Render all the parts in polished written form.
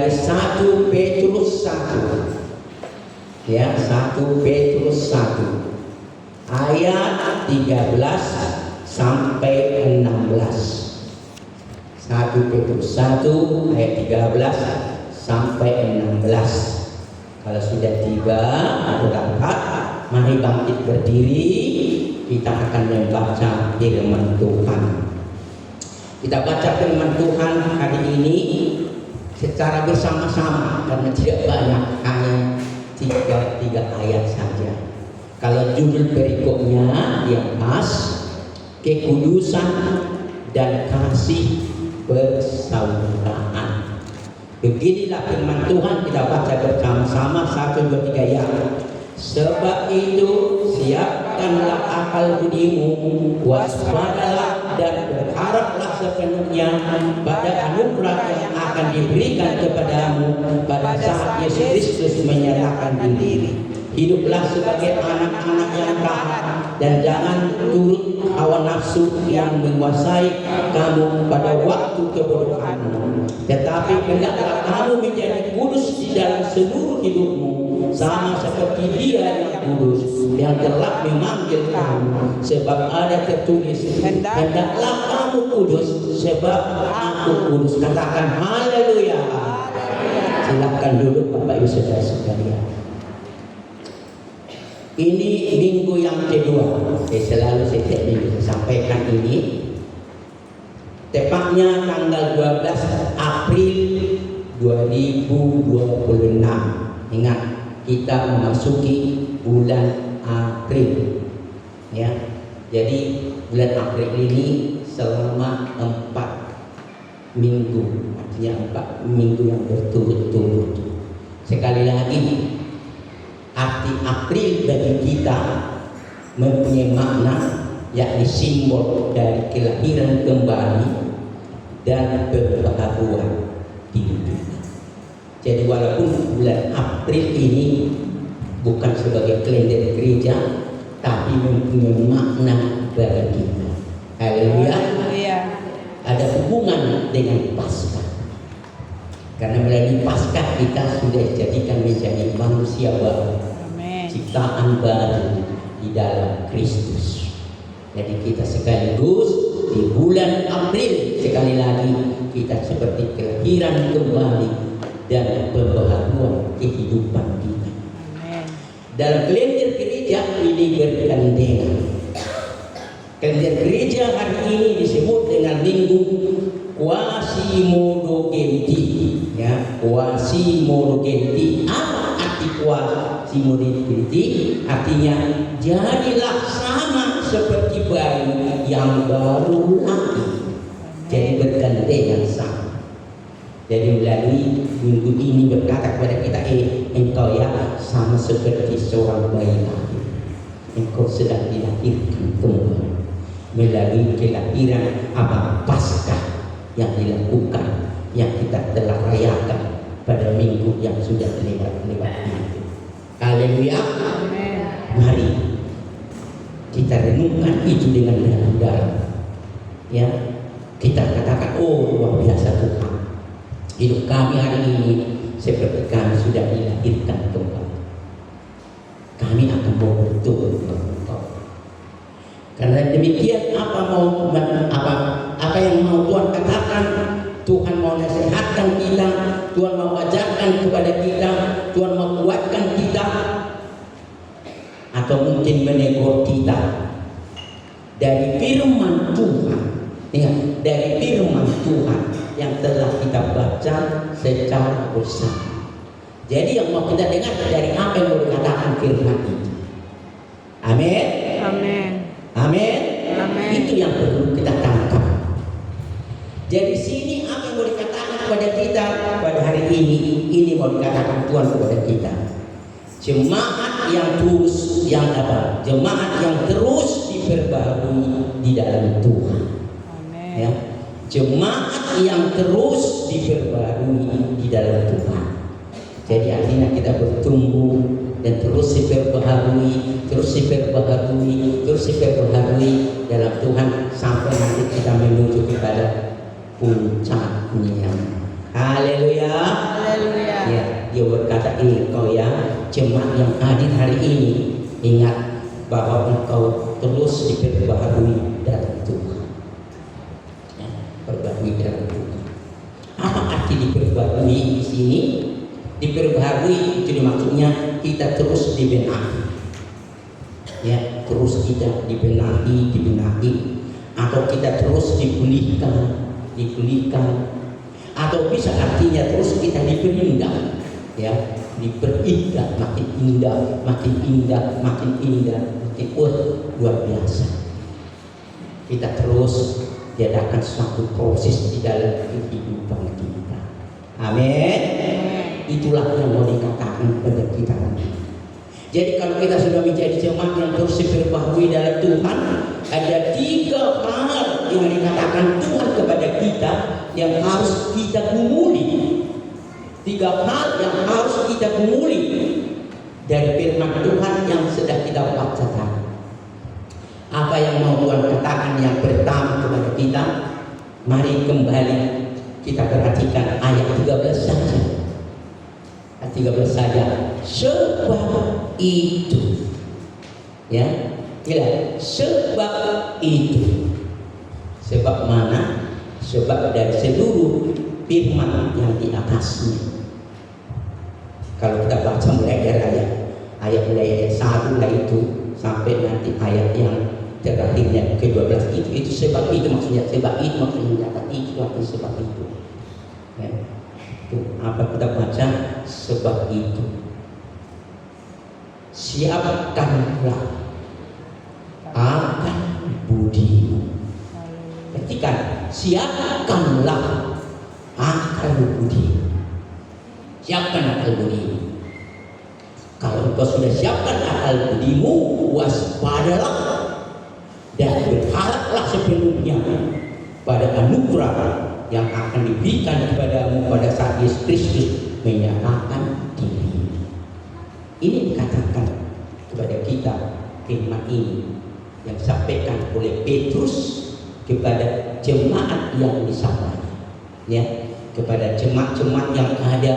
dari 1 Petrus 1. Ya, 1 Petrus 1 ayat 13 sampai 16. 1 Petrus 1 ayat 13 sampai 16. Kalau sudah tiba atau dapat, mari bangkit berdiri. Kita akan membaca firman Tuhan. Kita baca firman Tuhan hari ini secara bersama-sama karena tidak banyak, hanya tiga ayat saja. Kalau judul perikopnya yang pas, kekudusan dan kasih persaudaraan. Beginilah firman Tuhan, kita baca bersama-sama 1, 2, 3 ya. Sebab itu siapkanlah akal budimu, waspadalah dan berharaplah sepenuhnya pada anugerah yang akan diberikan kepadamu pada saat Yesus Kristus menyerahkan diri. Hiduplah sebagai anak-anak yang taat dan jangan turut hawa nafsu yang menguasai kamu pada waktu kebodohanmu. Tetapi hendaklah kamu menjadi kudus di dalam seluruh hidupmu, sama seperti Dia yang kudus yang telah memanggil kamu. Sebab ada tertulis, hendaklah kamu kudus sebab aku kudus. Katakan haleluya. Silakan duduk Bapak Ibu Saudara sekalian. Ini minggu yang kedua. Selalu setiap minggu saya sampaikan ini. Tepatnya tanggal 12 April 2026. Ingat, kita memasuki bulan April. Ya. Jadi bulan April ini selama 4 minggu, artinya 4 minggu yang berturut-turut. Sekali lagi, arti April bagi kita mempunyai makna, yakni simbol dari kelahiran kembali dan pembaharuan di dunia. Jadi walaupun bulan April ini bukan sebagai kalender gereja, tapi mempunyai makna bagi kita. Haleluya. Ada hubungan dengan Paskah. Karena melalui Paskah kita sudah dijadikan menjadi manusia baru, ciptaan baru di dalam Kristus. Jadi kita sekaligus di bulan April, sekali lagi kita seperti kelahiran kembali dan pembaharuan kehidupan kita. Dalam kalender gereja ini bergandengan. Kalender gereja hari ini disebut dengan Minggu Quasimodo Genti. Ya, Quasimodo Genti. Apa arti Quasimodo Genti? Artinya jadilah sama seperti bayi yang baru lahir. Jadi bergandengan sama. Jadi melalui minggu ini berkata kepada kita, engkau ya sama seperti seorang bayi lahir. Engkau sedang dilahirkan kembali melalui kelahiran apa? Paskah yang dilakukan, yang kita telah rayakan pada minggu yang sudah lewat itu. Haleluya. Mari kita renungkan itu dengan dalam. Ya, kita katakan, oh luar biasa Tuhan. Hidup kami hari ini seperti kami sudah dilahirkan kembali. Kami akan mau bertobat kepada Engkau. Karena demikian apa yang mau Tuhan katakan, Tuhan mau nasihatkan kita, Tuhan mau ajarkan kepada kita, Tuhan mau kuatkan kita, atau mungkin menegur kita dari firman Tuhan. Ingat, dari firman Tuhan yang telah kita baca secara bersama. Jadi yang mau kita dengar dari apa yang mau dikatakan firman itu. Amin. Amin. Amin. Amin. Itu yang perlu kita tangkap. Jadi sini apa yang mau dikatakan kepada kita pada hari ini mau dikatakan Tuhan kepada kita. Jemaat yang terus jemaat yang terus diperbarui di dalam Tuhan. Amin. Ya. Jemaat yang terus diperbarui di dalam Tuhan. Jadi artinya kita bertumbuh dan terus diperbaharui dalam Tuhan sampai nanti kita menuju kepada puncaknya. Haleluya. dia berkata, engkau ya jemaat yang hadir hari ini, ingat bahwa engkau terus diperbaharui dalam Tuhan. Ya, perbaharui dalam Tuhan. Apa arti diperbaharui di sini? Diperbaharui itu maksudnya kita terus dibenahi. Ya, terus kita dibenahi, atau kita terus dipulihkan, atau bisa artinya terus kita diperindah, ya, diperindah, makin indah, luar biasa. Kita terus diadakan suatu proses di dalam kehidupan kita. Amin. Itulah yang mau dikatakan kepada kita. Jadi kalau kita sudah menjadi jemaat yang terus diperbaharui dalam Tuhan, ada 3 hal yang dikatakan Tuhan kepada kita yang harus kita gumuli. 3 hal yang harus kita gumuli dari firman Tuhan yang sedang kita bacakan. Apa yang mau Tuhan katakan yang pertama kepada kita? Mari kembali kita perhatikan ayat 13 saja. Ayat 13 saja. Sebab itu, ya, sebab itu. Sebab mana? Sebab dari seluruh firman yang di atasnya. Kalau kita baca mulai dari ayat 1 lah itu sampai nanti ayat yang terakhirnya ke-12 itu sebab itu maksudnya, sebab itu maksudnya, itu arti sebab itu. Ya. Apa kita baca? Sebab itu siapkanlah akan budimu. Perhatikan, siapkanlah akal budi. Siapkan akal budimu. Kalau engkau sudah siapkan akal budimu, waspadalah dan berharaplah sepenuhnya pada anugerah yang akan diberikan kepadamu pada saat Yesus Kristus menyatakan diri. Ini dikatakan kepada kita firman ini yang disampaikan oleh Petrus kepada jemaat yang di sana, ya, kepada jemaat-jemaat yang ada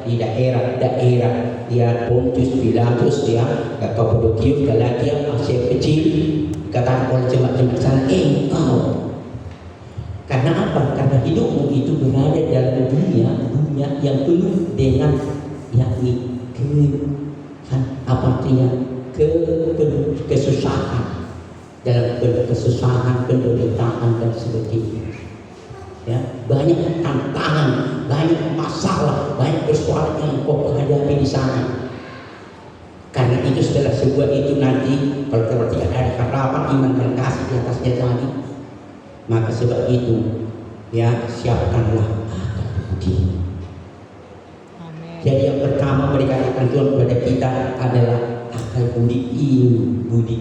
di daerah-daerah, ya, Pontus, Pilatus, ya, Kapadokia, Galatia, Asia Kecil, dikatakan oleh jemaat-jemaat sana, engkau. Karena apa? Karena hidupmu itu berada dalam dunia yang penuh dengan yakni kesusahan, dalam kesusahan, penderitaan dan sebagainya. Ya, banyak tantangan, banyak masalah, banyak persoalan yang kau hadapi di sana. Karena itu setelah sebuah itu nanti kalau tidak ada harapan, iman dan kasih di atasnya tadi, maka sebab itu, ya, siapkanlah akal budi. Jadi yang pertama dikatakan Tuhan kepada kita adalah akal budi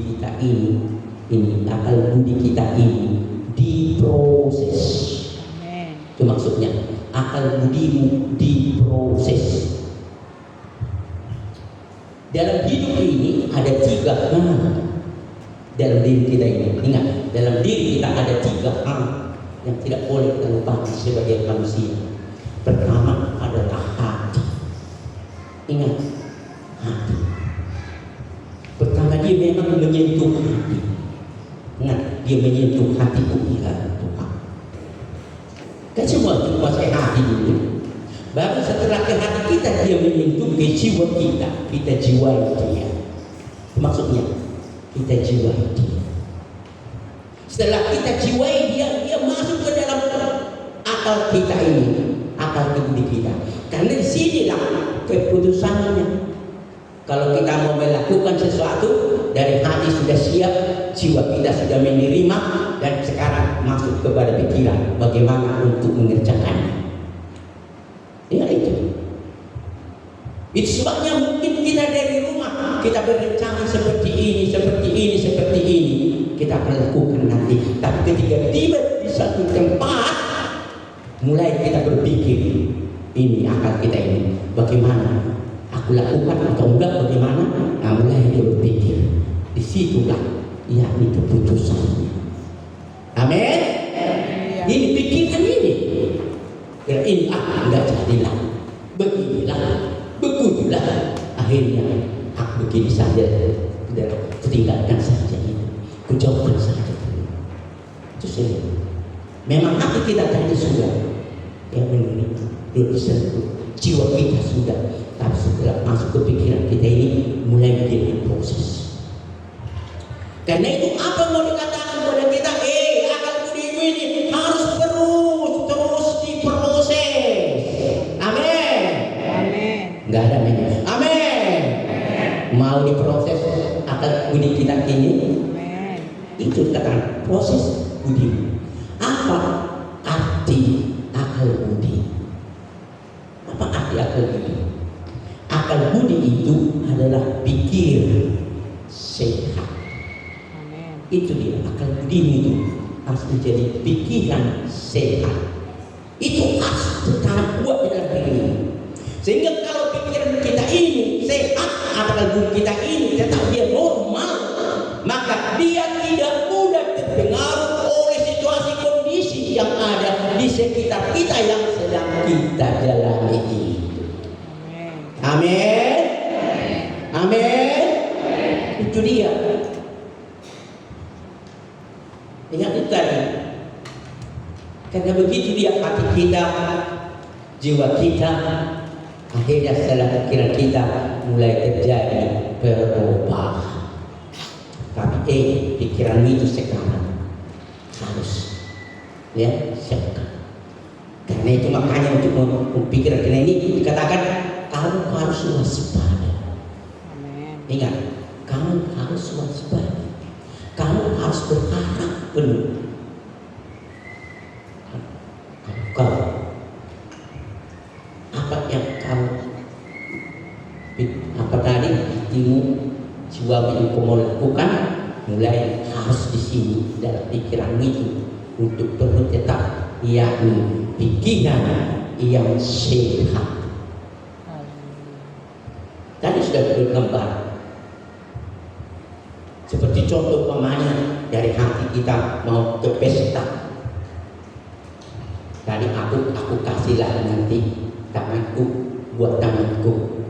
kita ini akal budi kita ini diproses. Itu maksudnya, akal budimu diproses. Dalam hidup ini ada 3 hal dalam diri kita ini. Ingat, dalam diri kita ada 3 hal yang tidak boleh kita lupakan sebagai manusia. Pertama adalah hati. Ingat, hati. Pertama, dia memang menyentuh hati. Ingat, dia menyentuh hati Tuhan. Kan semua itu kuasai hati dulu. Baru setelah ke hati kita, dia menyentuh ke jiwa kita jiwai dia. Maksudnya, kita jiwai dia. Setelah kita jiwai dia masuk ke dalam akal kita ini, akal budi kita. Karena di sinilah keputusannya. Kalau kita mau melakukan sesuatu, dari hati sudah siap, jiwa kita sudah menerima, dan sekarang masuk kepada pikiran bagaimana untuk mengerjakannya. Ya itu. Itu sebabnya mungkin kita dari rumah kita berencana seperti ini, kita akan lakukan nanti. Tapi ketika tiba di satu tempat, mulai kita berpikir, ini akal kita ini, bagaimana aku lakukan atau enggak, bagaimana? Nah, mulai dia berpikir. Disitulah yakni keputusannya. Amin. Ini pikiran ini. Ya, ini enggak jadilah. Beginilah. sudahlah, akhirnya aku begini saja, udah tinggalkan saja itu, kujauhkan saja. Itu saja. Memang hati kita tadi sudah yang menerima, belum disentuh, jiwa kita sudah, tapi setelah masuk ke pikiran kita ini mulai menjadi proses. Karena itu apa mau dikatakan kepada kita? Akal budimu ini harus terus diproses. Amin. Amin. Enggak ada minus. Amin. Mau diproses akal budi kita ini? Amin. Itu dikatakan proses budimu. Apa arti akal budi? Apa arti akal budi? Akal budi itu adalah pikir sehat. Itu dia akal budi itu harus menjadi pikiran sehat. Itu harus tetap kuat di dalam diri ini. Sehingga kalau pikiran kita ini sehat, akal budi kita ini tetap dia normal, maka dia tidak mudah terpengaruh oleh situasi kondisi yang ada di sekitar kita yang sedang kita jalani itu. Amin. Amin. Itu dia. Ingat itu tadi. Karena begitu dia hati kita, jiwa kita, akhirnya setelah pikiran kita mulai terjadi perubahan. Tapi pikiran itu sekarang harus sekarang. Karena itu makanya untuk mempikiran kita ini dikatakan kamu harus waspada. Ingat, kamu harus waspada. Kamu harus berharap penuh. Apa yang kamu tadi hatimu, jiwa yang kamu lakukan mulai harus di sini dalam pikiran itu untuk terus tetap yakni pikiran yang sehat. Tadi sudah bergambar. Seperti contoh umpamanya dari hati kita mau ke pesta. Tadi aku kasihlah nanti tanganku buat tanganku.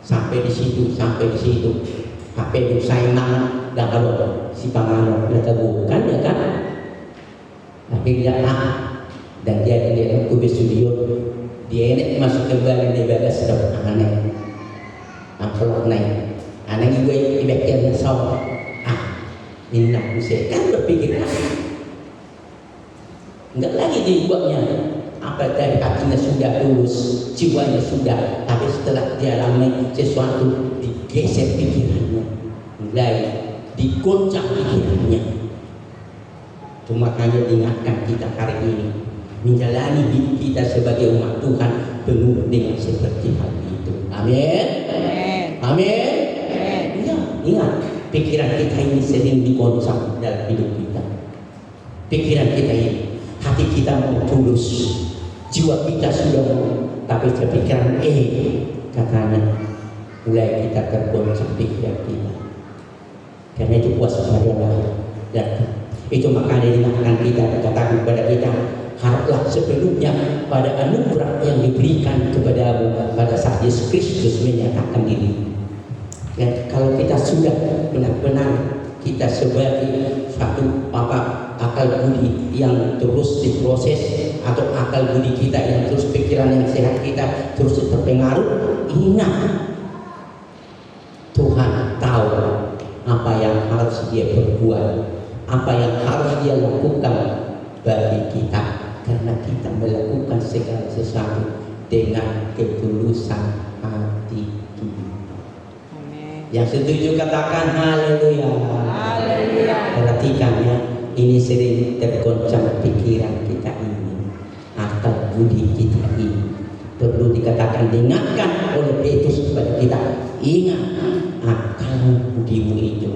Sampai di situ. Sampai di saingan dan kalau si pangano kita bukan ya kan. Akhirnya dan dia aku studio dia ini masuk ke balik di bagas sedap aneh. Amplop naik. Aneh gue ibaratnya saw. Ini nak usai kan berpikir enggak lagi dibuatnya apa dari hatinya sudah lulus, jiwanya sudah, tapi setelah dia alami sesuatu digeser pikirannya, mulai digoncang pikirannya. Cuma makanya diingatkan kita hari ini menjalani hidup kita sebagai umat Tuhan penuh dengan seperti hal itu. Amin. Amin. Ingat, pikiran kita ini sering digoncang dalam hidup kita. Pikiran kita ini, hati kita mau tulus, jiwa kita sudah mau, tapi pikiran katanya mulai kita tergoncang pikiran kita. Karena itu waspadalah. Dan itu makanya diingatkan kita, dikatakan kepada kita, haraplah sebelumnya pada anugerah yang diberikan kepadamu pada saat Yesus Kristus menyatakan diri. Dan kalau kita sudah benar-benar kita sebagai satu akal budi yang terus diproses atau akal budi kita yang terus pikiran yang sehat kita terus terpengaruh, ingat Tuhan tahu apa yang harus dia perbuat, apa yang harus dia lakukan bagi kita, karena kita melakukan segala sesuatu dengan ketulusan hati kita. Yang setuju katakan haleluya. Haleluya. Perhatikan ya, ini sering tergoncang pikiran kita ini, akal budi kita ini. Perlu dikatakan, diingatkan oleh Petrus kepada kita, ingat akal budimu itu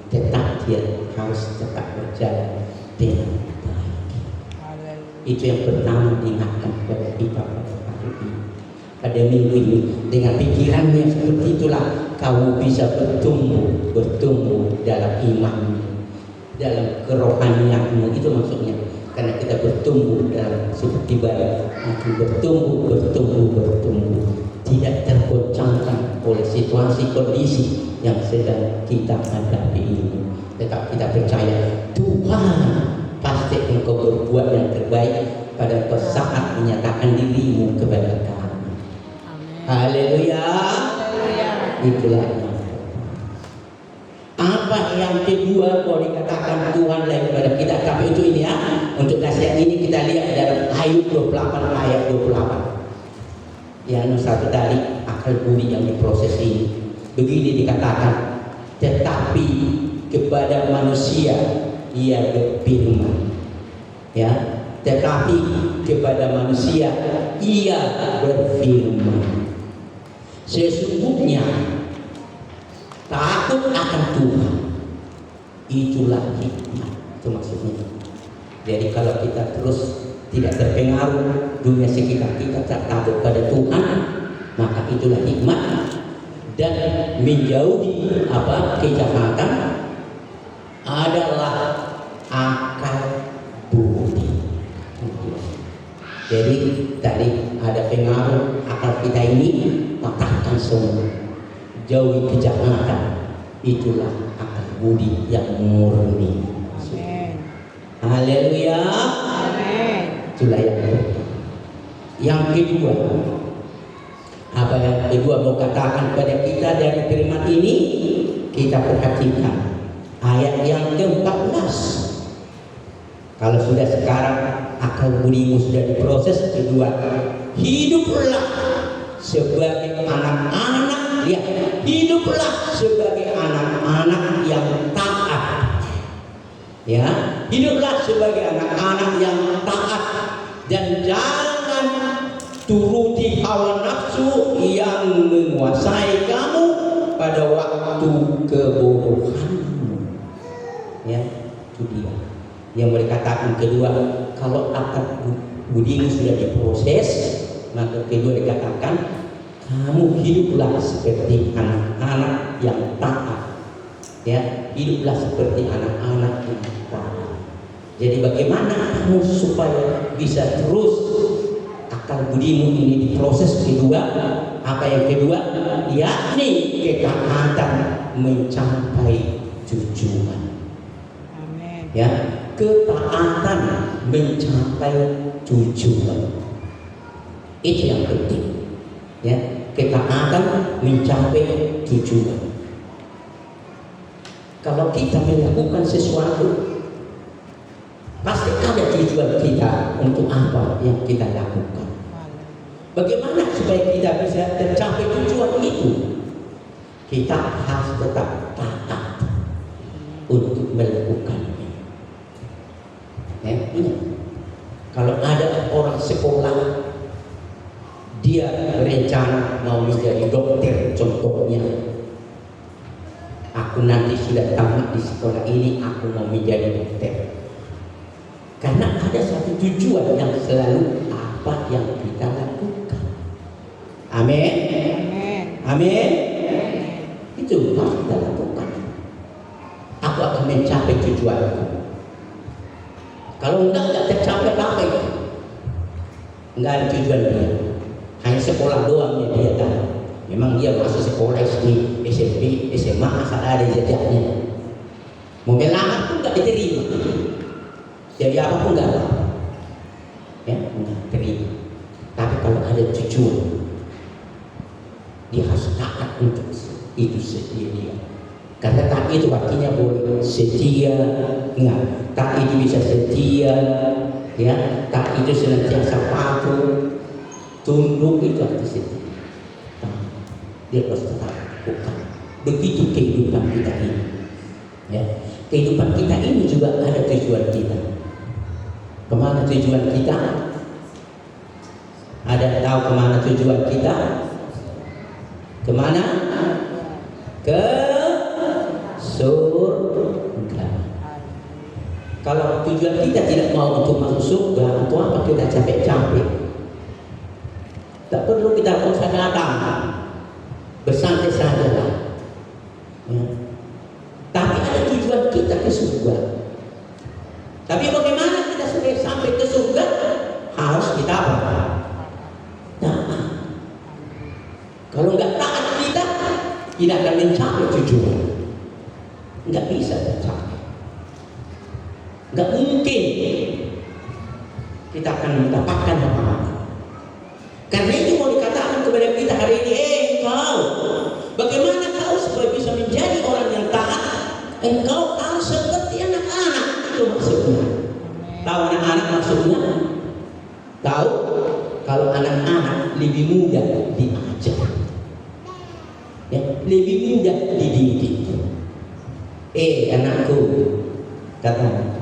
tetap dia harus tetap berjalan dengan baik. Itu yang pertama diingatkan kepada kita pada hari ini. Pada minggu ini dengan pikirannya seperti itulah kamu bisa bertumbuh dalam iman, dalam kerohanianmu. Itu maksudnya, karena kita bertumbuh dalam seperti bayi, bertumbuh, tidak tergoncangkan oleh situasi kondisi yang sedang kita hadapi ini. Tetap kita percaya Tuhan pasti engkau berbuat yang terbaik pada saat menyatakan dirimu kepada kami. Haleluya. Itulah yang apa yang kedua kalau dikatakan Tuhan lain kepada kita. Tapi itu ini ya, untuk nasihat ini kita lihat dalam Ayub 28 ayat 28. Yang satu tadi akal budi yang diproses ini. Begini dikatakan, tetapi kepada manusia ia berfirman, ya, tetapi kepada manusia ia berfirman, sesungguhnya takut akan Tuhan itulah hikmat. Itu maksudnya. Jadi kalau kita terus tidak terpengaruh dunia sekitar kita, tak takut pada Tuhan, maka itulah hikmat. Dan menjauhi kejahatan adalah akal budi. Jadi tadi ada pengaruh akal kita ini, patahkan semua. Jauhi kejahatan, itulah akal budi yang murni. Haleluya. Itulah yang kedua. Yang kedua, apa yang kedua mau katakan kepada kita dari firman ini, kita perhatikan ayat yang ke-14. Kalau sudah sekarang akal budimu sudah diproses, kedua, hiduplah sebagai anak-anak. Ya, hiduplah sebagai anak-anak yang taat. Ya, hiduplah sebagai anak-anak yang taat dan jangan turuti hawa nafsu yang menguasai kamu pada waktu kebodohanmu. Ya, itu dia. Yang mereka katakan kedua, kalau akal budimu sudah diproses, maka kedua dikatakan kamu hiduplah seperti anak-anak yang taat. Ya, hiduplah seperti anak-anak yang taat. Jadi bagaimana kamu supaya bisa terus akal budimu ini diproses? Kedua, apa yang kedua? Yakni ketaatan mencapai tujuan. Amin. Ya, ketaatan mencapai tujuan. Itu yang penting. Ya, ketaatan mencapai tujuan. Kalau kita melakukan sesuatu, pasti ada tujuan kita untuk apa yang kita lakukan. Bagaimana supaya kita bisa tercapai tujuan itu? Kita harus tetap taat untuk melakukannya. Ya, ingat, kalau ada orang sekolah, dia berencana mau menjadi dokter, contohnya, aku nanti sudah tamat di sekolah ini, aku mau menjadi dokter. Karena ada satu tujuan yang selalu apa yang kita lakukan. Amin. Amin. Itu harus kita lakukan. Aku akan mencapai tujuanku. Kalau enggak tercapai apa itu? Enggak ada tujuan dia. Hanya sekolah doang dia tahu. Memang dia masuk sekolah SD, SMP, SMA asal ada jejaknya. Mau melamar pun enggak diterima. Jadi apapun enggak ada. Ya, enggak terima. Tapi kalau ada tujuan, dia harus taat untuk itu setia dia. Karena taat itu artinya boleh setia, enggak. Taat itu bisa setia, ya. Taat itu senantiasa patuh. Tunduk itu arti setia. Dia harus tetap lakukan. Begitu kehidupan kita ini. Ya, kehidupan kita ini juga ada tujuan kita. Kemana tujuan kita? Ada tahu kemana tujuan kita? Kemana? Ke surga. Kalau tujuan kita tidak mau untuk masuk surga, untuk apa kita capek-capek? Tak perlu kita usahakan, bersantai saja. Ya. Tapi ada tujuan kita ke surga. Tapi bagaimana kita supaya sampai ke surga? Harus kita apa? Taat. Kalau nggak taat kita, tidak akan mencapai tujuan. Nggak bisa tercapai. Nggak mungkin kita akan mendapatkan apa-apa. Karena itu mau dikatakan kepada kita hari ini, engkau, bagaimana kau supaya bisa menjadi orang yang taat? Engkau harus seperti anak-anak. Itu maksudnya. Tahu anak-anak maksudnya? Tahu? Kalau anak-anak lebih mudah diajar, ya, lebih mudah dididik. Anakku, kata,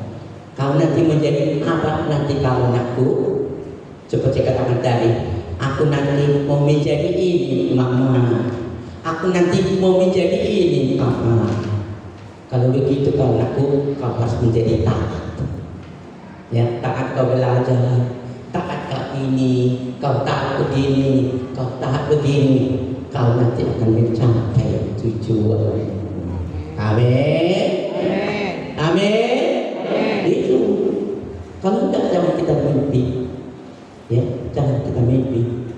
kau nanti menjadi apa nanti kau anakku? Seperti katakan tadi, aku nanti mau menjadi ini mama, aku nanti mau menjadi ini papa. Kalau begitu kau anakku, kau harus menjadi taat. Ya, taat kau belajar, taat kau ini, kau taat begini, kau taat begini, kau nanti akan mencapai tujuan. Amin. Amin. Itu. Kalau tidak, jangan kita mimpi. Ya, jangan kita mimpi.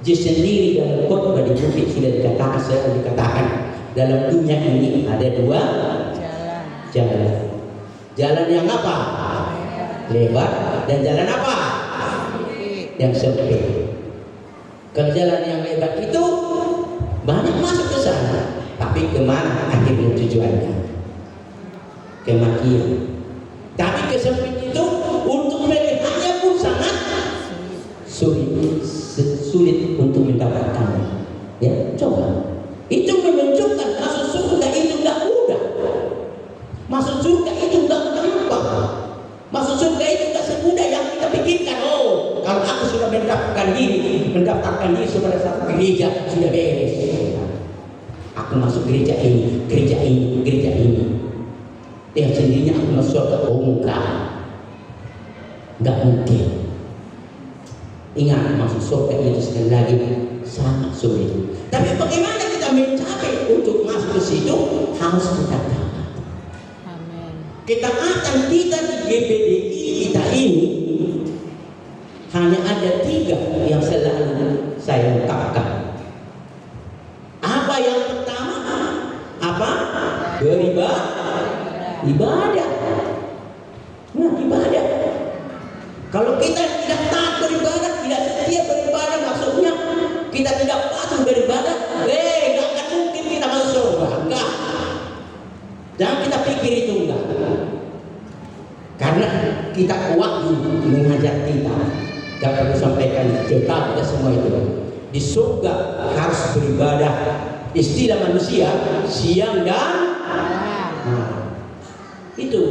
Yesus sendiri dalam khotbah di bukit sudah dikatakan dalam dunia ini ada dua jalan. Jalan yang apa? Lebar. Dan jalan apa? Yang sempit. Kalau jalan yang lebar itu banyak masuk ke sana, tapi kemana akhirnya tujuannya? Kematian. Tapi kesempit itu untuk melihatnya pun sangat sulit untuk mendapatkannya. Ya, coba. Itu menunjukkan masuk surga itu nggak mudah. Masuk surga itu nggak gampang. Masuk surga itu nggak semudah yang kita pikirkan. Oh, kalau aku sudah mendapatkan diri kepada satu gereja sudah beres. Aku masuk gereja ini. Yang sendirinya aku masuk surga. Oh, enggak mungkin. Ingat, masuk surga itu sekali lagi sangat sulit. Tapi bagaimana kita mencapai untuk masuk ke situ? Harus kita taat. Amin. Ketaatan kita di GPDI kita ini hanya ada 3 yang selalu saya ungkapkan. Apa yang pertama? Apa? Ibadah. Nah, ibadah. Kalau kita tidak taat beribadah, tidak setia beribadah, maksudnya kita tidak patuh beribadah, nggak akan mungkin kita masuk surga. Enggak. Jangan kita pikir itu enggak. Karena kita waktu mengajar kita, dan perlu sampaikan kita semua itu. Di surga harus beribadah. Istilah manusia siang dan malam. Itu.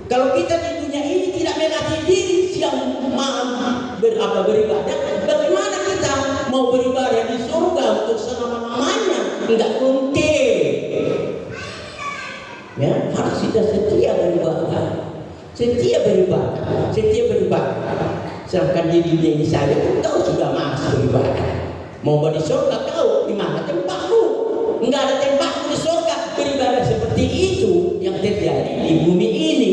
Kalau kita di dunia ini tidak melatih diri siang malam beribadah, bagaimana kita mau beribadah di surga untuk selama-lamanya? Tidak mungkin. Ya, harus kita setia beribadah. Sedangkan di dunia ini saja kau sudah malas beribadah. Mau di surga kau di mana tempatmu? Enggak ada tempatmu di surga beribadah seperti itu yang terjadi di bumi ini.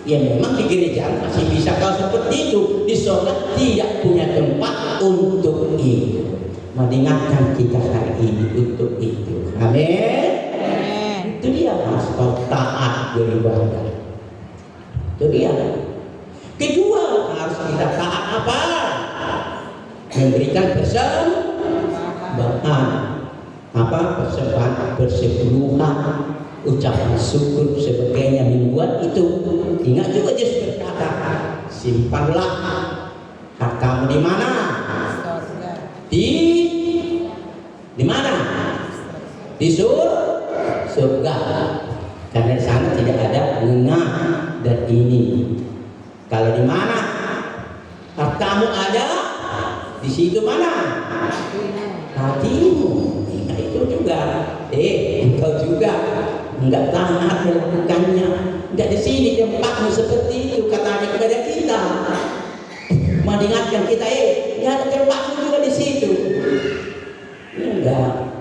Ya memang di gereja masih bisa kau seperti itu, di surga tidak punya tempat untuk itu. Mengingatkan kita hari ini untuk itu. Amin. Itu dia harus kau taat beribadah. Itu dia. Kedua harus kita taat apa? Memberikan persembahan. Apa? Persembahan persepuluhan, ucapan syukur sebagainya membuat itu. Ingat juga Yesus berkata, simpanlah hartamu di mana? Di mana? Di surga. Karena di sana tidak ada ngengah dan ini. Kalau di mana hartamu ada, di situ mana? Hatimu. Nah, itu juga. Engkau juga enggak taat melakukannya. Enggak di sini tempatmu seperti itu, katanya kepada kita. Mengingatkan kita, ya ada tempatmu juga di situ. Enggak.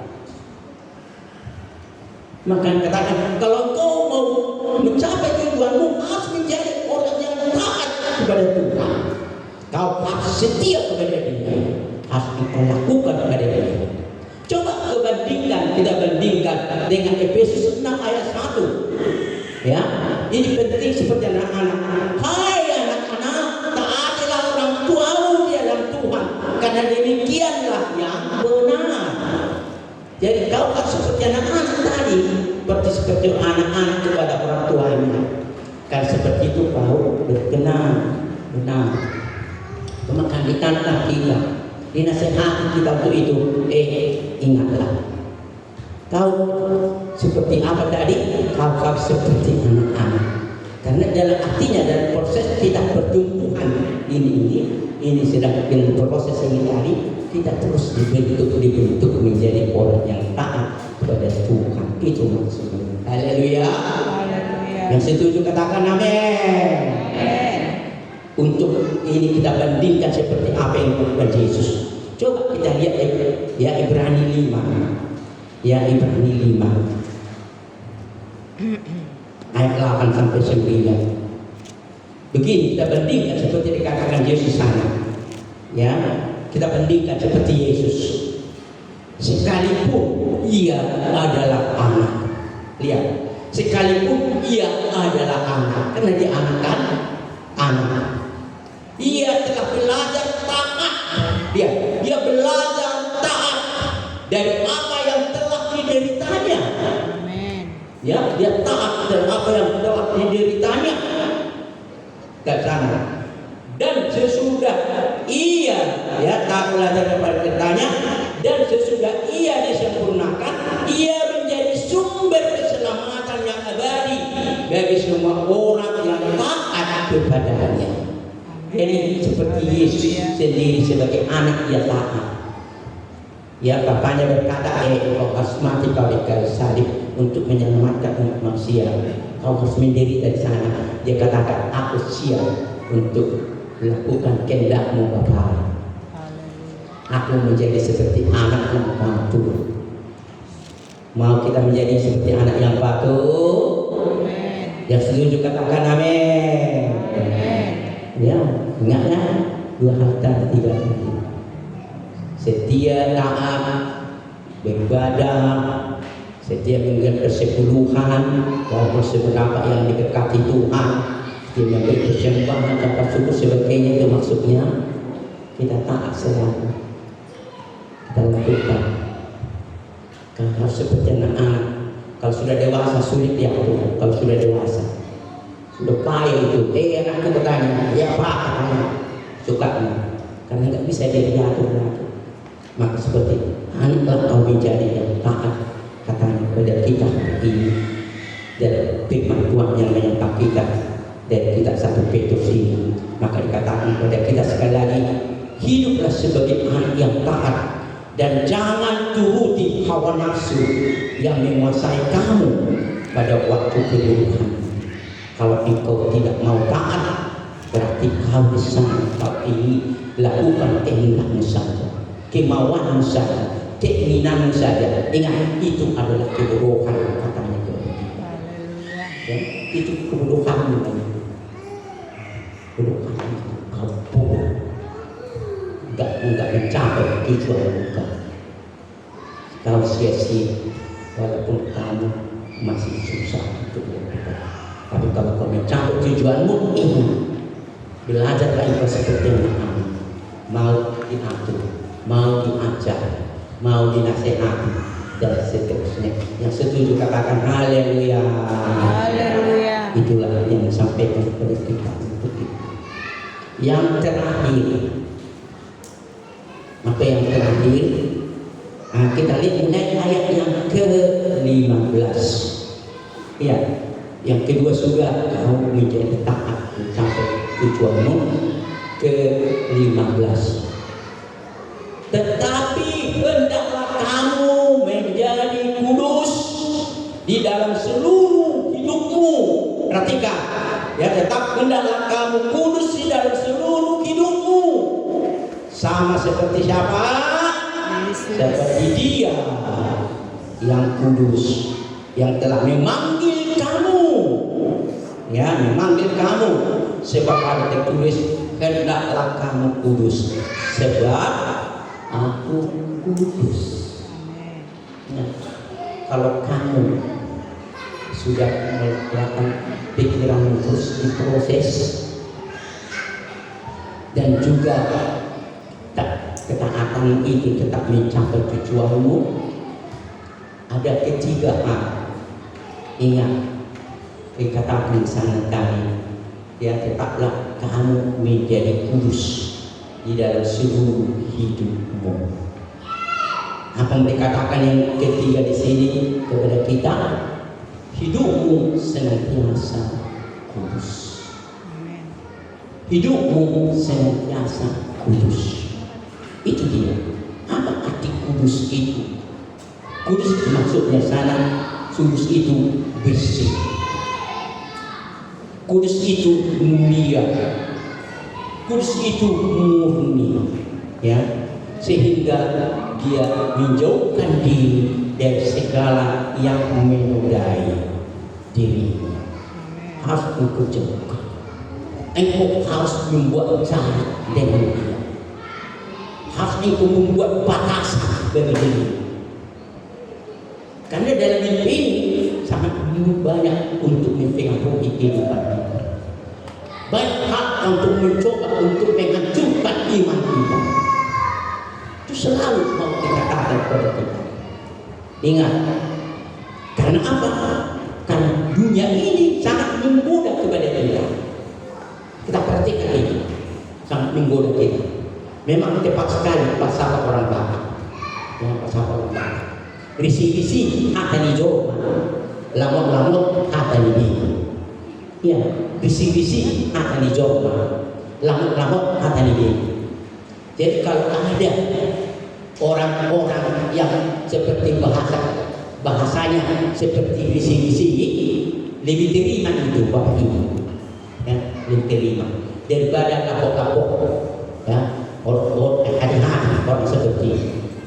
Maka katakan, kalau kau mau mencapai tujuanmu, harus menjadi orang yang taat kepada Tuhan. Kau harus setia kepada Dia, harus kita lakukan kepada Dia. Coba kita bandingkan dengan Efesus 6 ayat 1. Ya, ini penting seperti anak-anak. Hai anak-anak, taatilah orang tuamu di dalam Tuhan, karena demikianlah yang benar. Jadi kau kan seperti anak-anak tadi, seperti anak-anak kepada orang tuanya. Kan seperti itu kau berkenan, benar. Maka ditantang kita, dinasehati kita untuk itu. Ingatlah, kau seperti apa tadi? Kau seperti anak-anak. Karena dalam artinya dalam proses kita pertumbuhan ini sedang proses ini tadi, kita terus dibentuk menjadi orang yang taat kepada Tuhan. Itu maksudnya. Haleluya. Yang setuju katakan amin. Untuk ini kita bandingkan seperti apa yang dilakukan Yesus. Coba kita lihat ya Ibrani 5. Ya Ibrani 5 ayat 8 sampai 9. Begini kita bandingkan seperti dikatakan Yesus sana. Ya, kita bandingkan seperti Yesus. Sekalipun ia adalah anak. Lihat, sekalipun ia adalah anak, karena dia anak kan? Anak. Ia telah belajar taat. Dia belajar taat dari apa yang telah dideritanya. Ya, dia taat dari apa yang telah dideritanya. Dan sana. Dan sesudah ia taat belajar daripada deritanya, dan sesudah ia disempurnakan, ia menjadi sumber keselamatan yang abadi bagi semua orang yang taat kepadanya. Jadi seperti Yesus sendiri sebagai anak yang taat. Ya, bapaknya berkata, kau harus mati kau di kayu salib untuk menyelamatkan umat manusia. Kau harus menderita di sana. Dia katakan, aku siap untuk melakukan kehendak-Mu Bapa. Aku menjadi seperti anak yang patuh. Mau kita menjadi seperti anak yang patuh? Yang setuju katakan amin. Ya, ingatlah 2 harta 3 kali. Setia, taat, beribadah, setia menjaga persepuluhan, walaupun seberapa yang didekati Tuhan, dia memberi persembahan dan syukur sebagainya. Itu maksudnya kita taat selalu. Kita lakukan. Kalau harus seperti anak-anak. Kalau sudah dewasa sulit diatur. Kalau sudah dewasa sudah payah itu. Anakku bertanya, ya Pak, suka karena nggak bisa dia diatur lagi. Maka seperti anak kau menjadi yang taat katanya kepada kita ini, dan firman Tuhan yang menyapa kita dari kitab 1 Petrus ini. Maka dikatakan kepada kita sekali lagi, hiduplah sebagai anak yang taat dan jangan turuti hawa nafsu yang menguasai kamu pada waktu keburukan. Kalau engkau tidak mau taat, berarti kau disana kau ini lakukan kehendakmu saja, kemauanmu saja, keinginanmu saja. Ingat, itu adalah kebodohan katanya kita. Ya, itu kebodohan. Kebodohan kau bodoh. Enggak mencapai tujuan kau. Kau sia-sia walaupun kamu masih susah untuk berubah. Tapi kalau kau mencapai tujuanmu, ingat, belajarlah engkau seperti anak-anak. Mau diatur, mau diajar, mau dinasehati, dan seterusnya. Yang setuju katakan haleluya. Haleluya. Itulah yang disampaikan kepada kita untuk itu. Yang terakhir, maka yang terakhir, kita lihat mulai ayat yang ke-15. Ya, yang kedua sudah kau menjadi taat sampai tujuanmu. Ke-15. Tetapi hendaklah kamu menjadi kudus di dalam seluruh hidupmu. Perhatikan, ya, tetap hendaklah kamu kudus di dalam seluruh hidupmu. Sama seperti siapa? Seperti Dia yang kudus, yang telah memanggil kamu. Ya, memanggil kamu. Sebab ada tertulis, hendaklah kamu kudus sebab aku kudus. Nah, kalau kamu sudah melakukan pikiran terus diproses dan juga ketaatan itu tetap mencapai tujuanmu, ada ketiga hal. Ingat, dikatakan sana tadi, ya tetaplah kamu menjadi kudus di dalam seluruh hidupmu. Apa yang dikatakan yang ketiga di sini kepada kita? Hidupmu senantiasa kudus. Hidupmu senantiasa kudus. Itu dia. Apa arti kudus itu? Kudus maksudnya sana, kudus itu bersih. Kudus itu mulia. Kudus itu murni, ya, sehingga dia menjauhkan diri dari segala yang menodai dirimu. Harus engkau jauhkan. Engkau harus membuat jarak dengan dia. Harus engkau membuat batasan bagi diri. Karena dalam hidup ini sangat banyak untuk mempengaruhi kehidupan kita. Banyak hal untuk mencoba untuk menghancurkan iman kita. Itu selalu mau dikatakan kepada kita. Ingat, karena apa? Karena dunia ini sangat menggoda kepada kita. Kita perhatikan ini, sangat menggoda kita. Memang tepat sekali pasal orang Batak. Ya, pasal orang Batak. Risi-risi akan dijawab, lamut-lamut akan dibina. Ya, risi-risi akan dijawab, lamut-lamut akan dibina. Jadi kalau ada orang-orang yang seperti bahasanya seperti risi-risi, lebih terima itu Bapak Ibu, ya, lebih terima daripada kapok-kapok, ya, orang hati-hati orang seperti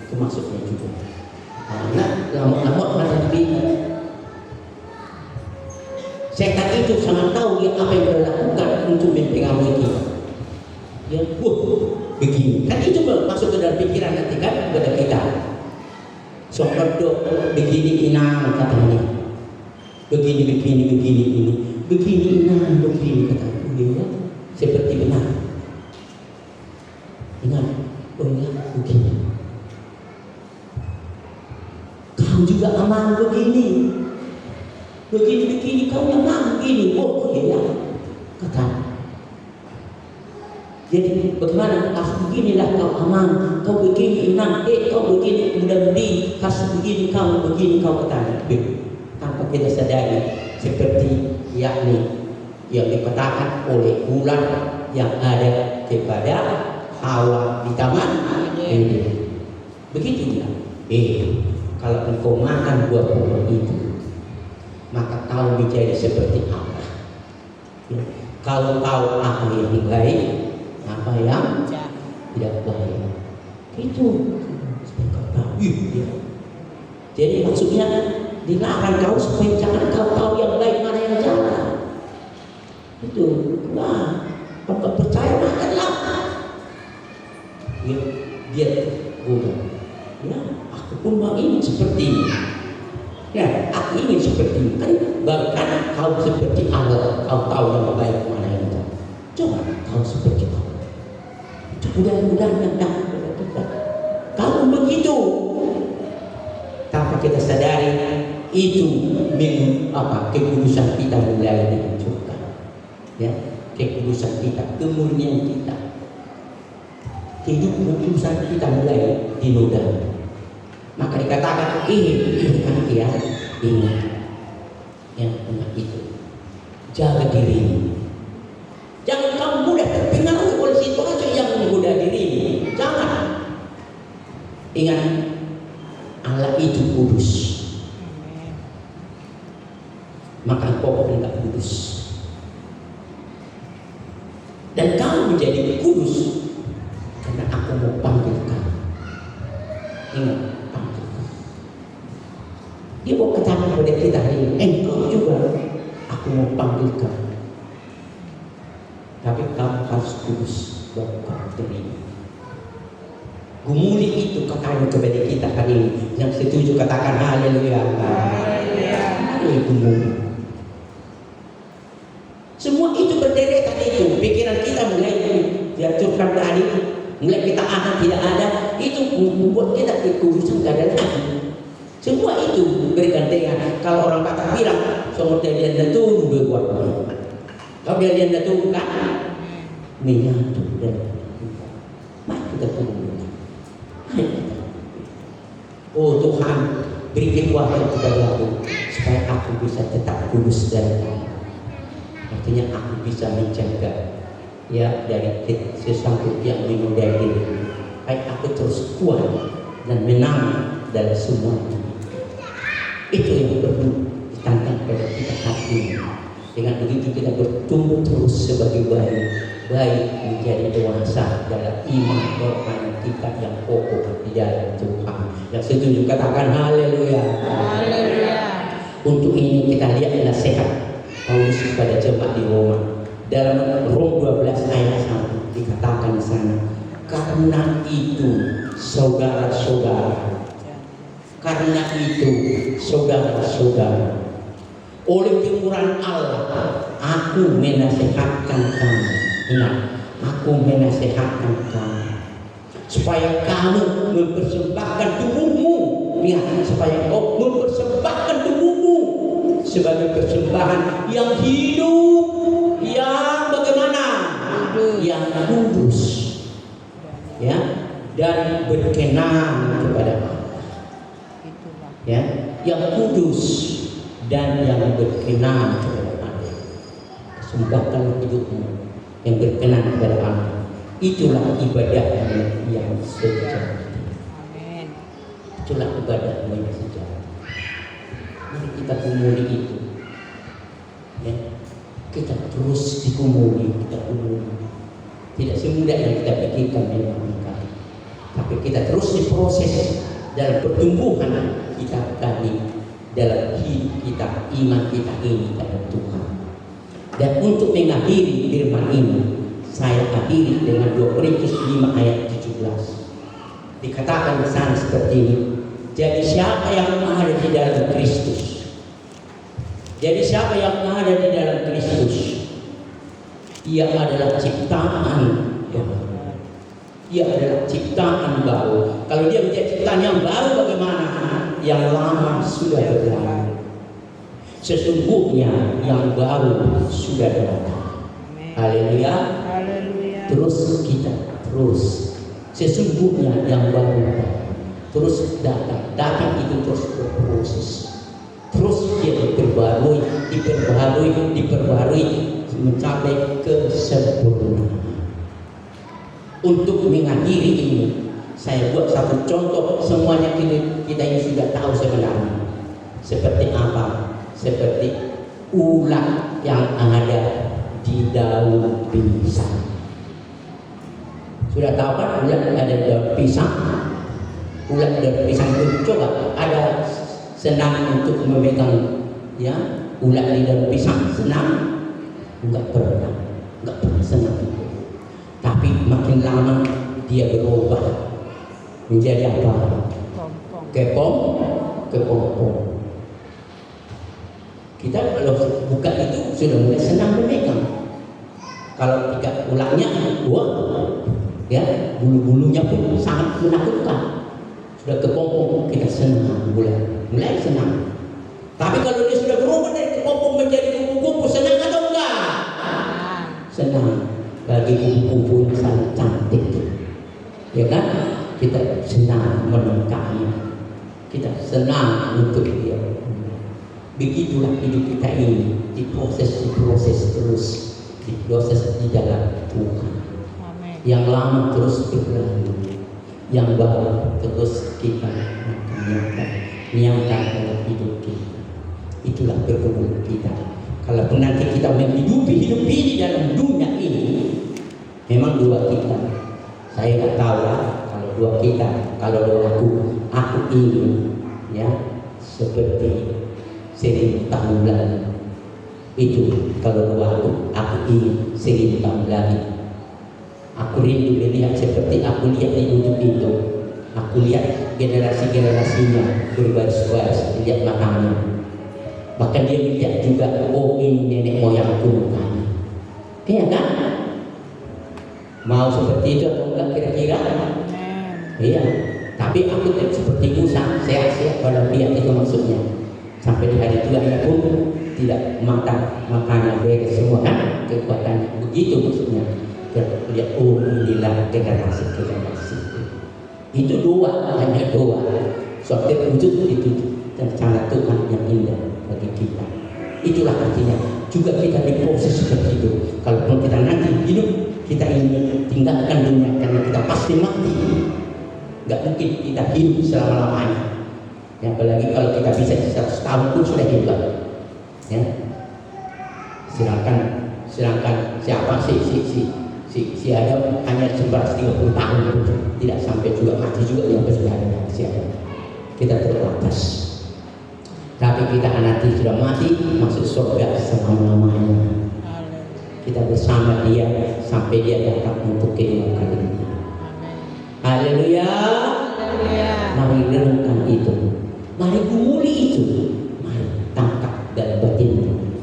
itu maksudnya juga. Karena lamut-lamut akan dibina. Setan itu sangat tahu dia apa yang dia lakukan untuk mempengaruhi kita. Ya, begini. Kan itu masuk ke dalam pikiran nanti kan kepada kita. Sokodo begini inang katanya. Begini ini. Begini inang begini katanya. Ya, seperti benar. Ingat, begini. Kau juga aman begini. Begini kau yang aman begini. Oh iya, kata. Jadi bagaimana? Beginilah kau aman. Kau begini inang. Kau begini mudah-mudahan. Kasih begini kau kata. Tanpa kita sadari seperti yakni yang dikatakan oleh ular yang ada kepada Hawa di taman ini. Begitu dia. Kalau engkau makan buah pohon itu, maka kau menjadi seperti Allah. Ya. Kalau tahu apa yang baik, apa yang tidak baik, itu kau tahu. Ya. Jadi maksudnya dilarang kau supaya jangan kau tahu yang baik mana yang jalan. Itu, nah, kalau percaya makanlah. Dia udah, ya, aku pun mau ingin seperti ini. Ya, aku ingin seperti ini. Kan bahkan kau seperti Allah, kau tahu yang baik mana yang jalan. Coba kau seperti Allah. Itu mudah-mudahan datang kepada kita. Kalau begitu, tanpa kita sadari, itu kekudusan kita mulai dihancurkan. Ya, kekudusan kita, kemurnian kita. Hidup kekudusan kita mulai dinoda. Maka dikatakan ini kan dia ini yang benar itu. Jaga dirimu. Jangan kamu mudah terpengaruh oleh situasi yang menggoda dirimu. Jangan. Ingat, Allah itu kudus. Maka kau tidak kudus. Dan kamu menjadi kudus karena aku mau panggil kamu. Ingat, panggil kamu. Dia mau katakan kepada kita ini, engkau juga aku mau panggil kamu. Tapi kamu harus kudus buat kamu terima. Gumuli itu katakan kepada kita hari ini. Yang setuju katakan haleluya. Haleluya. Haleluya, gumuli. Semua itu berderetan itu. Pikiran kita mulai diaturkan tadi, mulai kita ada tidak ada, itu membuat kita kekudusan gak ada lagi. Semua itu bergandengan. Kalau orang kata bilang, semua dia itu berbuat. Kalau dia itu kan menyatu dan mari kita tunggu. Oh Tuhan, beri kekuatan kepada aku supaya aku bisa tetap kudus dan artinya aku bisa menjaga ya dari sesuatu yang menodai diri. Supaya aku terus kuat dan menang dalam semua itu. Itu yang perlu ditantang pada kita hari ini. Dengan begitu kita bertumbuh terus sebagai baik menjadi dewasa dalam iman rohani kita yang kokoh di dalam Tuhan. Yang setuju katakan haleluya. Haleluya. Untuk ini kita lihat nasihat Paulus kepada jemaat di Roma. Dalam Rom 12 ayat 1 dikatakan di sana, karena itu saudara-saudara, karena itu saudara-saudara, oleh kemurahan Allah, aku menasihatkan kamu. Ingat, aku menasihatkan kamu supaya kamu mempersembahkan tubuhmu. Lihat, supaya kau mempersembahkan tubuhmu sebagai persembahan yang hidup, yang bagaimana? Yang kudus, ya, dan berkenan kepada Allah. Ya, yang kudus dan yang berkenan kepada Allah. Persembahkan hidupmu yang berkenan kepada Allah. Itulah ibadahmu yang sejati. Amin. Itulah ibadahmu yang sejati. Mari kita kumuli itu. Ya, kita terus dikumuli, kita kumuli. Tidak semudah yang kita pikirkan memang, tapi kita terus diproses dalam pertumbuhan kita tadi, dalam hidup kita, iman kita ini dalam Tuhan. Dan untuk mengakhiri firman ini, saya akhiri dengan 2 Korintus 5 ayat 17. Dikatakan di sana seperti ini. Jadi siapa yang ada di dalam Kristus? Jadi siapa yang ada di dalam Kristus? Ia adalah ciptaan baru. Ia adalah ciptaan baru. Kalau dia menjadi ciptaan yang baru, bagaimana? Yang lama sudah berlalu. Sesungguhnya yang baru sudah datang. Haleluya. Haleluya. Terus kita terus. Sesungguhnya yang baru terus datang. Datang itu terus berproses. Terus dia diperbarui mencapai kesempurnaan. Untuk mengakhiri ini, saya buat satu contoh. Semuanya kita ini sudah tahu sebenarnya. Seperti apa? Seperti ulat yang ada di daun pisang. Sudah tahu kan ulat yang ada di daun pisang? Ulat daun pisang itu coba ada senang untuk memegang ya ulat di daun pisang, senang? Enggak pernah senang. Tapi makin lama dia berubah menjadi apa? Kepompong. Kita kalau buka itu sudah mulai senang memegang. Kalau tidak ulatnya, ya bulu-bulunya pun sangat menakutkan. Sudah kepompong kita senang, mulai senang. Tapi kalau dia sudah berubah dari kepompong menjadi kupu-kupu, senang atau enggak? Senang. Bagi kupu-kupu yang sangat cantik, ya kan? Kita senang menangkapnya, kita senang untuk dia. Begitulah hidup kita ini, diproses terus, diproses di dalam Tuhan. Amen. Yang lama terus berlalu, yang baru terus kita nyata dalam hidup kita. Itulah pergumulan kita. Kalau nanti kita menghidupi hidup ini dalam dunia ini, memang dua kita. Saya nggak tahu lah kalau dua kita, kalau aku ingin ya seperti 1000 tahun lalu. Itu kalau aku ingin 1000 tahun lagi. Aku rindu melihat seperti aku lihat di YouTube itu. Aku lihat generasi-generasinya berbaris-baris, lihat matanya. Bahkan dia melihat juga, oh ini nenek moyangku mukanya. Iya kan? Mau seperti itu atau enggak kira-kira? Iya. Tapi aku seperti Musa, sehat-sehat kalau lihat itu maksudnya. Sampai di hari tuanya pun tidak makannya beres semua kan, kekuatannya begitu maksudnya. Lihat, oh inilah generasi itu doa, hanya doa. Sampai wujud itu rencana Tuhan yang indah bagi kita. Itulah artinya juga kita diproses seperti itu. Kalaupun kita nanti hidup, kita ingin tinggalkan dunia karena kita pasti mati. Gak mungkin kita hidup selama-lamanya. Ya, apalagi kalau kita bisa 100 tahun pun sudah hebat. Ya. Silakan siapa si Adam hanya 130 tahun tidak sampai juga mati juga yang sudah ada si Adam. Kita terbatas. Tapi kita nanti sudah mati masuk surga selama-lamanya. Kita bersama dia sampai dia datang untuk kedua kalinya. Haleluya. Mari renungkan itu. Mari gumuli itu. Mari tangkap dalam batinmu.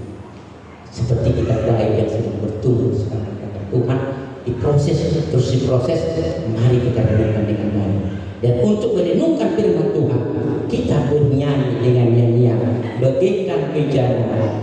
Seperti kita baik yang sedang bertumbuh sekarang kata Tuhan diproses, terus diproses. Mari kita renungkan dengan baik. Dan untuk merenungkan firman Tuhan, kita bernyanyi dengan nyanyian bagaikan bejana